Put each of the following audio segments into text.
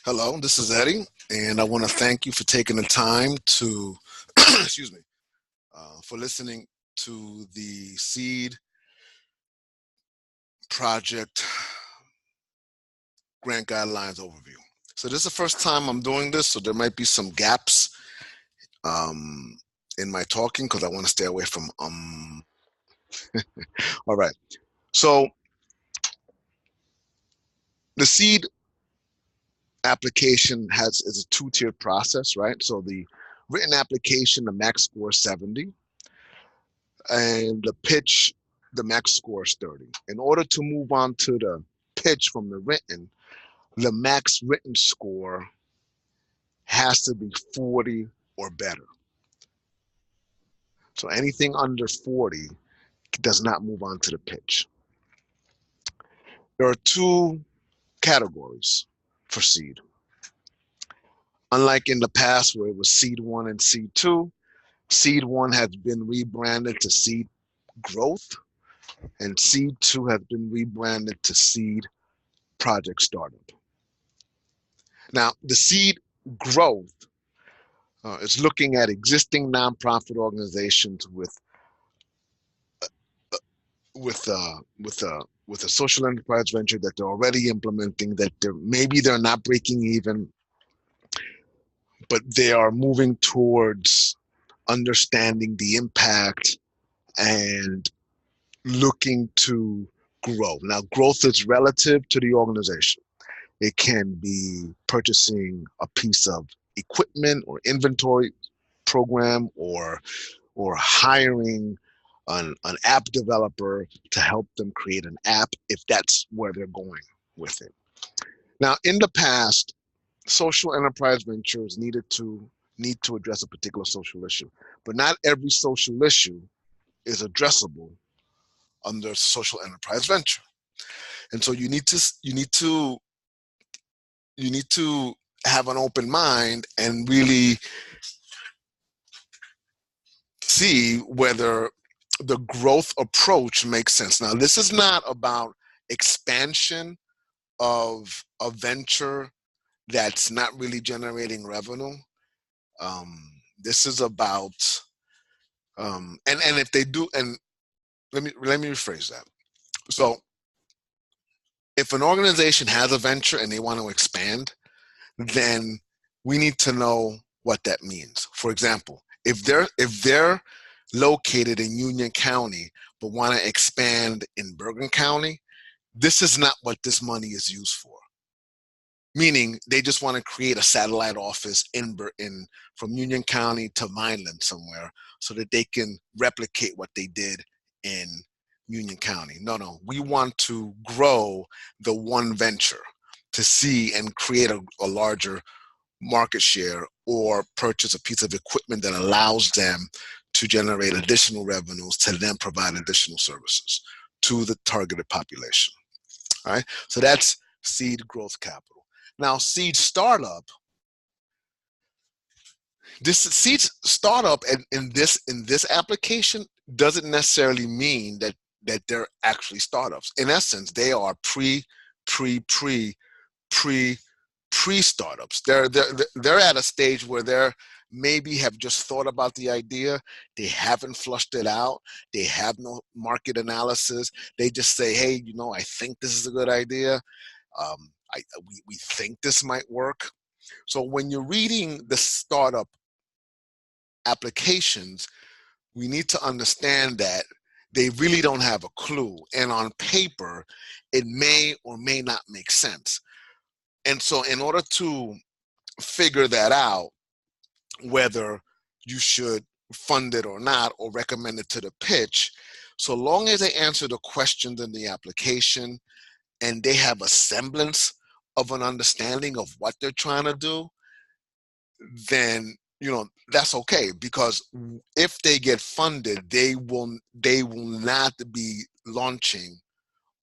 Hello, this is Eddie, and I want to thank you for taking the time to, excuse me, for listening to the Seed Project Grant Guidelines overview. So this is the first time I'm doing this, so there might be some gaps um, in my talking because I want to stay away from All right. So the Seed application is a two-tiered process, right? So the written application, the max score is 70. And the pitch, the max score is 30. In order to move on to the pitch from the written, the max written score has to be 40 or better. So anything under 40 does not move on to the pitch. There are two categories for seed. Unlike in the past where it was seed 1 and seed 2, seed 1 has been rebranded to seed growth, and seed 2 has been rebranded to seed project startup. Now, the seed growth is looking at existing nonprofit organizations with uh, with uh, with a social enterprise venture that they're already implementing. That they're not breaking even, but they are moving towards understanding the impact and looking to grow. Now, growth is relative to the organization. It can be purchasing a piece of equipment or inventory program or hiring an app developer to help them create an app if that's where they're going with it. Now, in the past, social enterprise ventures need to address a particular social issue, but not every social issue is addressable under social enterprise venture. And so you need to have an open mind and really see whether the growth approach makes sense. Now, this is not about expansion of a venture that's not really generating revenue. This is about and if they do, and let me rephrase that. So if an organization has a venture and they want to expand, then we need to know what that means. For example, if they're located in Union County but want to expand in Bergen County, this is not what this money is used for. Meaning they just want to create a satellite office in from Union County to Vineland somewhere so that they can replicate what they did in Union County. No, we want to grow the one venture to see and create a larger market share or purchase a piece of equipment that allows them to generate additional revenues to then provide additional services to the targeted population. All right, so that's seed growth capital. Now, seed startup, this seed startup in this application doesn't necessarily mean that they're actually startups. In essence, they are pre startups. They're at a stage where they're maybe have just thought about the idea. They haven't flushed it out. They have no market analysis. They just say, hey, I think this is a good idea. We think this might work. So when you're reading the startup applications, we need to understand that they really don't have a clue. And on paper, it may or may not make sense. And so in order to figure that out, whether you should fund it or not, or recommend it to the pitch, so long as they answer the questions in the application and they have a semblance of an understanding of what they're trying to do, then that's okay, because if they get funded, they will not be launching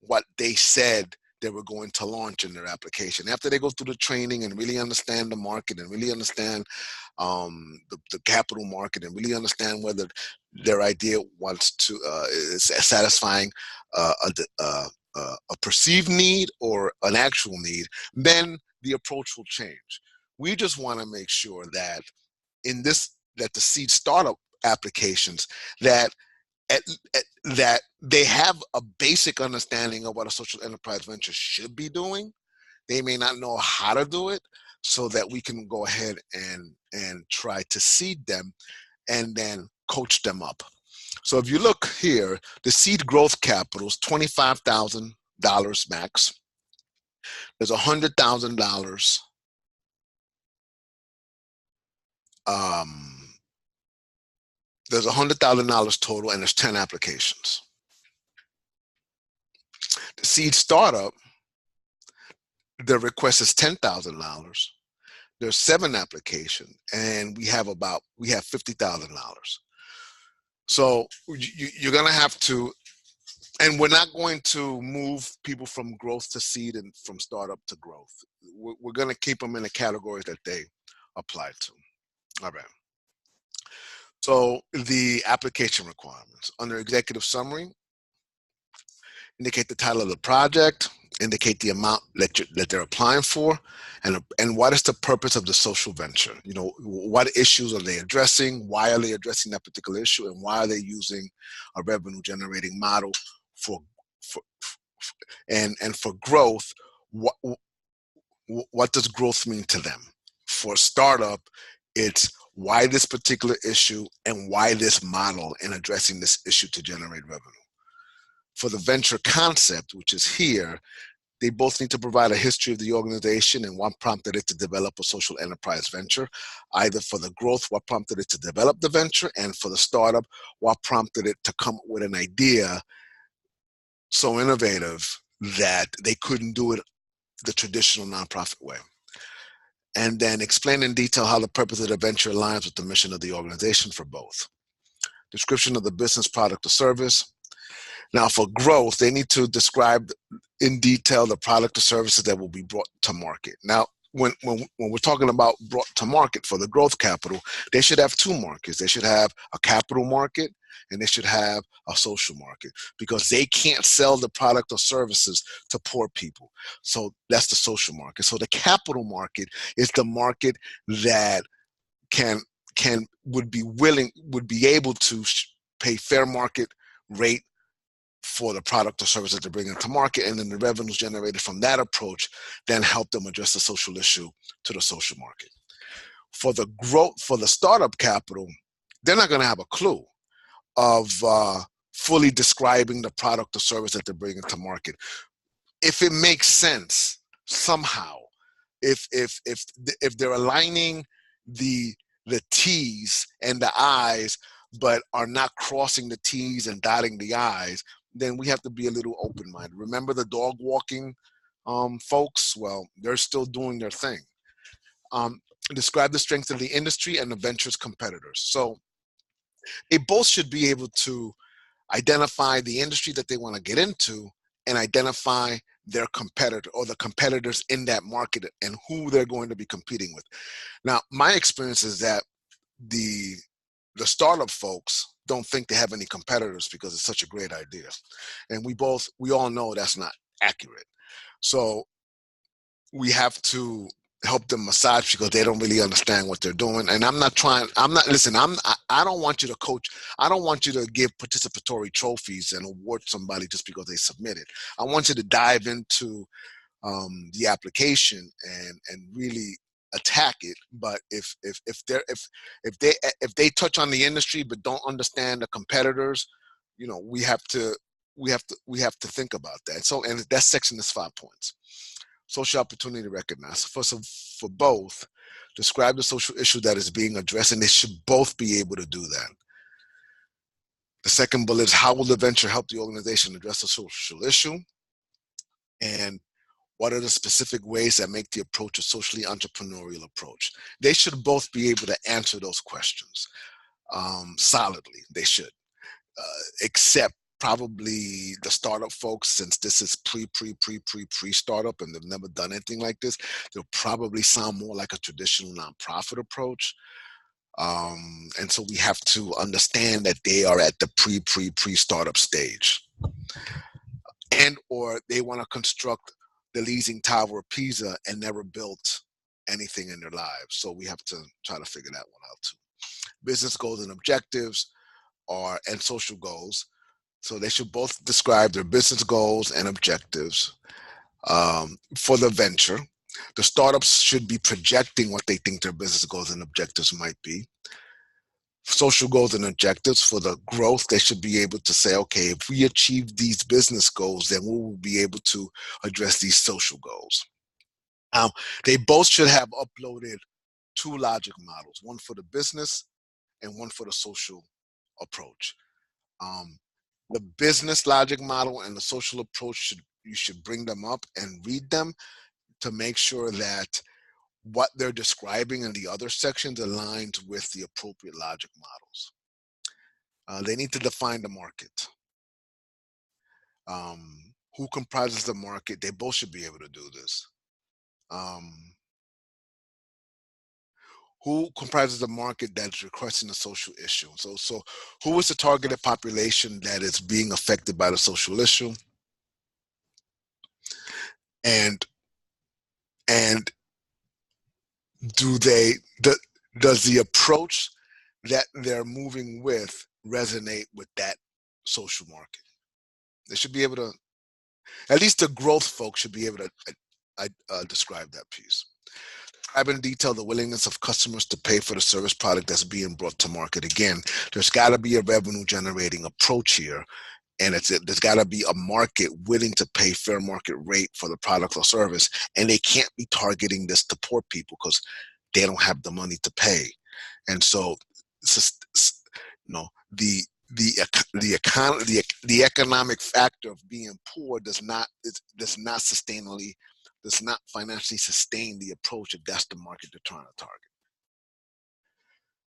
what they said they were going to launch in their application. After they go through the training and really understand the market and really understand the capital market and really understand whether their idea is satisfying a perceived need or an actual need, then the approach will change. We just want to make sure that that the seed startup applications that at, that they have a basic understanding of what a social enterprise venture should be doing. They may not know how to do it, so that we can go ahead and try to seed them and then coach them up. So if you look here, the seed growth capital is $25,000 max. There's $100,000 there's $100,000 total, and there's 10 applications. The seed startup, the request is $10,000. There's 7 applications, and we have $50,000. So you're going to have to, and we're not going to move people from growth to seed and from startup to growth. We're going to keep them in the categories that they apply to. All right. So the application requirements under executive summary: indicate the title of the project, indicate the amount that they're applying for, and what is the purpose of the social venture. You know, what issues are they addressing? Why are they addressing that particular issue? And why are they using a revenue generating model for growth? What does growth mean to them? For startup, it's why this particular issue and why this model in addressing this issue to generate revenue. For the venture concept, which is here, they both need to provide a history of the organization and what prompted it to develop a social enterprise venture. Either for the growth, what prompted it to develop the venture, and for the startup, what prompted it to come up with an idea so innovative that they couldn't do it the traditional nonprofit way. And then explain in detail how the purpose of the venture aligns with the mission of the organization for both. Description of the business, product, or service. Now for growth, they need to describe in detail the product or services that will be brought to market. Now, when we're talking about brought to market for the growth capital, they should have 2 markets. They should have a capital market and they should have a social market, because they can't sell the product or services to poor people. So that's the social market. So the capital market is the market that would be able to pay fair market rate for the product or service that they're bringing to market, and then the revenues generated from that approach then help them address the social issue to the social market. For the growth, for the startup capital, they're not going to have a clue of fully describing the product or service that they're bringing to market. If it makes sense somehow, if they're aligning the T's and the I's, but are not crossing the T's and dotting the I's, then we have to be a little open-minded. Remember the dog walking folks? Well, they're still doing their thing. Describe the strengths of the industry and the venture's competitors. So they both should be able to identify the industry that they want to get into and identify their competitor or the competitors in that market and who they're going to be competing with. Now, my experience is that the startup folks don't think they have any competitors because it's such a great idea. And we all know that's not accurate. So we have to help them massage because they don't really understand what they're doing. And I don't want you to coach. I don't want you to give participatory trophies and award somebody just because they submitted. I want you to dive into the application and really attack it. But if they touch on the industry but don't understand the competitors, you know, we have to think about that. So, and that section is 5 points. Social opportunity recognized. For both, describe the social issue that is being addressed, and they should both be able to do that. The second bullet is how will the venture help the organization address the social issue? And what are the specific ways that make the approach a socially entrepreneurial approach? They should both be able to answer those questions solidly. They should, except probably the startup folks, since this is pre-startup and they've never done anything like this, they'll probably sound more like a traditional nonprofit approach. And so we have to understand that they are at the pre-startup stage, and or they want to construct the Leasing Tower of Pisa and never built anything in their lives. So we have to try to figure that one out too. Business goals and objectives and social goals. So they should both describe their business goals and objectives for the venture. The startups should be projecting what they think their business goals and objectives might be. Social goals and objectives for the growth, they should be able to say, okay, if we achieve these business goals, then we will be able to address these social goals. They both should have uploaded 2 logic models, one for the business and one for the social approach. The business logic model and the social approach, you should bring them up and read them to make sure that what they're describing in the other sections aligns with the appropriate logic models. They need to define the market. Who comprises the market? They both should be able to do this. Who comprises the market that's requesting a social issue? So who is the targeted population that is being affected by the social issue? And does the approach that they're moving with resonate with that social market? They should be able to, at least the growth folks should be able to describe that piece. Describe in detail the willingness of customers to pay for the service product that's being brought to market. Again, there's got to be a revenue generating approach here, and there's got to be a market willing to pay fair market rate for the product or service, and they can't be targeting this to poor people because they don't have the money to pay. And so, the economic factor of being poor does not financially sustain the approach if that's the market they're trying to target.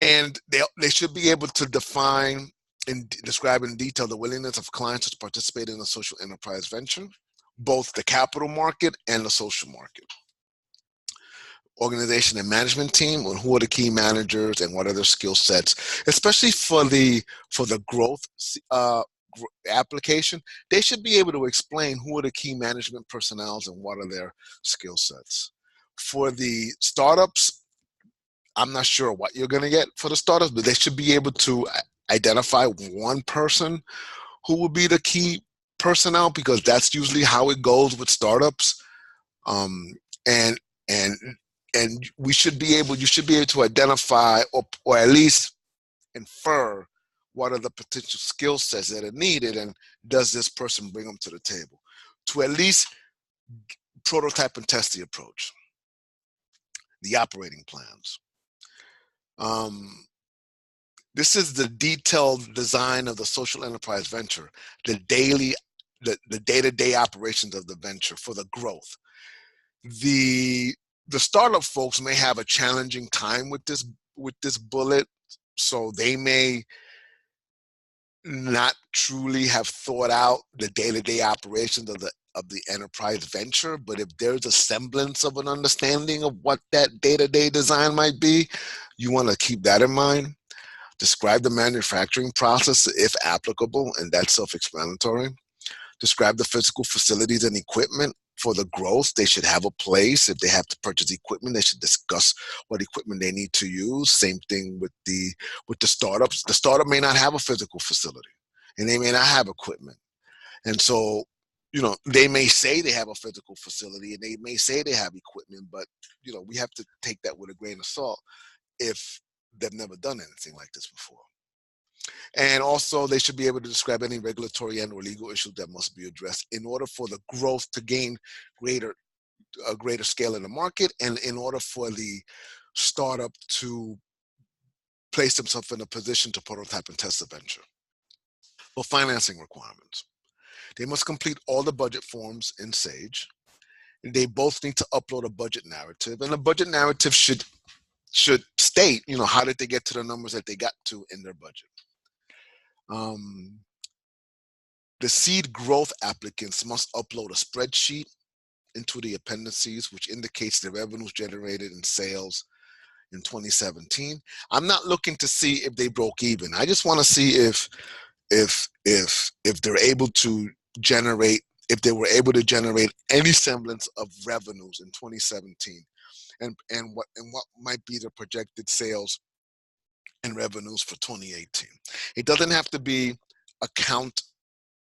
And they should be able to define and describe in detail the willingness of clients to participate in a social enterprise venture, both the capital market and the social market. Organization and management team, and who are the key managers and what are their skill sets, especially for the growth application. They should be able to explain who are the key management personnel and what are their skill sets. For the startups, I'm not sure what you're going to get for the startups, but they should be able to identify one person who will be the key personnel, because that's usually how it goes with startups. And you should be able to identify or at least infer what are the potential skill sets that are needed, and does this person bring them to the table to at least prototype and test the approach. The operating plans. This is the detailed design of the social enterprise venture, the day-to-day operations of the venture for the growth. The startup folks may have a challenging time with this bullet, so they may not truly have thought out the day-to-day operations of the enterprise venture. But if there's a semblance of an understanding of what that day-to-day design might be, you want to keep that in mind. Describe the manufacturing process if applicable, and that's self-explanatory. Describe the physical facilities and equipment for the growth. They should have a place. If they have to purchase equipment, they should discuss what equipment they need to use. Same thing with the startups. The startup may not have a physical facility, and they may not have equipment. And so, they may say they have a physical facility and they may say they have equipment, but we have to take that with a grain of salt if they've never done anything like this before. And also, they should be able to describe any regulatory and or legal issues that must be addressed in order for the growth to gain a greater scale in the market, and in order for the startup to place themselves in a position to prototype and test the venture. For financing requirements, they must complete all the budget forms in Sage. They both need to upload a budget narrative, and a budget narrative should state, how did they get to the numbers that they got to in their budget. The seed growth applicants must upload a spreadsheet into the appendices, which indicates the revenues generated in sales in 2017. I'm not looking to see if they broke even. I just want to see if they're able to generate if they were able to generate any semblance of revenues in 2017, and what might be the projected sales and revenues for 2018. It doesn't have to be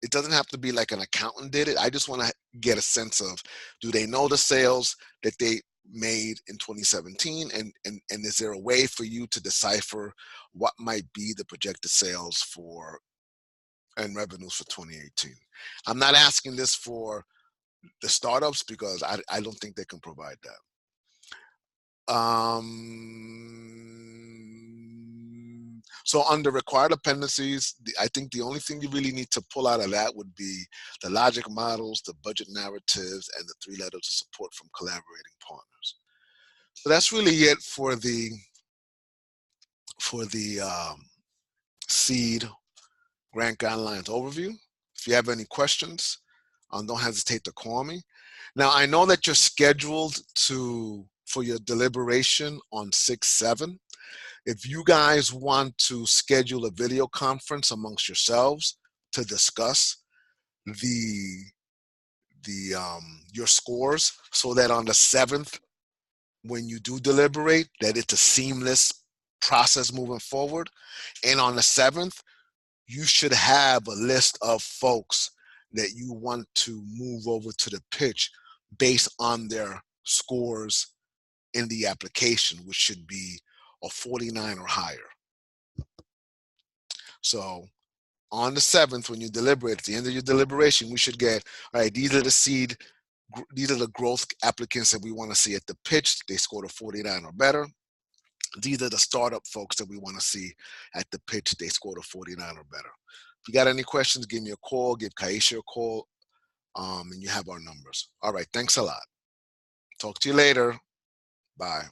it doesn't have to be like an accountant did it. I just want to get a sense of, do they know the sales that they made in 2017, and is there a way for you to decipher what might be the projected sales for and revenues for 2018? I'm not asking this for the startups because I don't think they can provide that. So under required appendices, I think the only thing you really need to pull out of that would be the logic models, the budget narratives, and the 3 letters of support from collaborating partners. So that's really it for the SEED grant guidelines overview. If you have any questions, don't hesitate to call me. Now, I know that you're scheduled for your deliberation on 6/7. If you guys want to schedule a video conference amongst yourselves to discuss your scores, so that on the 7th, when you do deliberate, that it's a seamless process moving forward. And on the 7th, you should have a list of folks that you want to move over to the pitch based on their scores in the application, which should be a 49 or higher. So on the 7th, when you deliberate, at the end of your deliberation, we should get, all right, these are the growth applicants that we want to see at the pitch. They scored a 49 or better. These are the startup folks that we want to see at the pitch. They scored a 49 or better. If you got any questions, give me a call, give Kaisha a call, and you have our numbers. All right, thanks a lot. Talk to you later. Bye.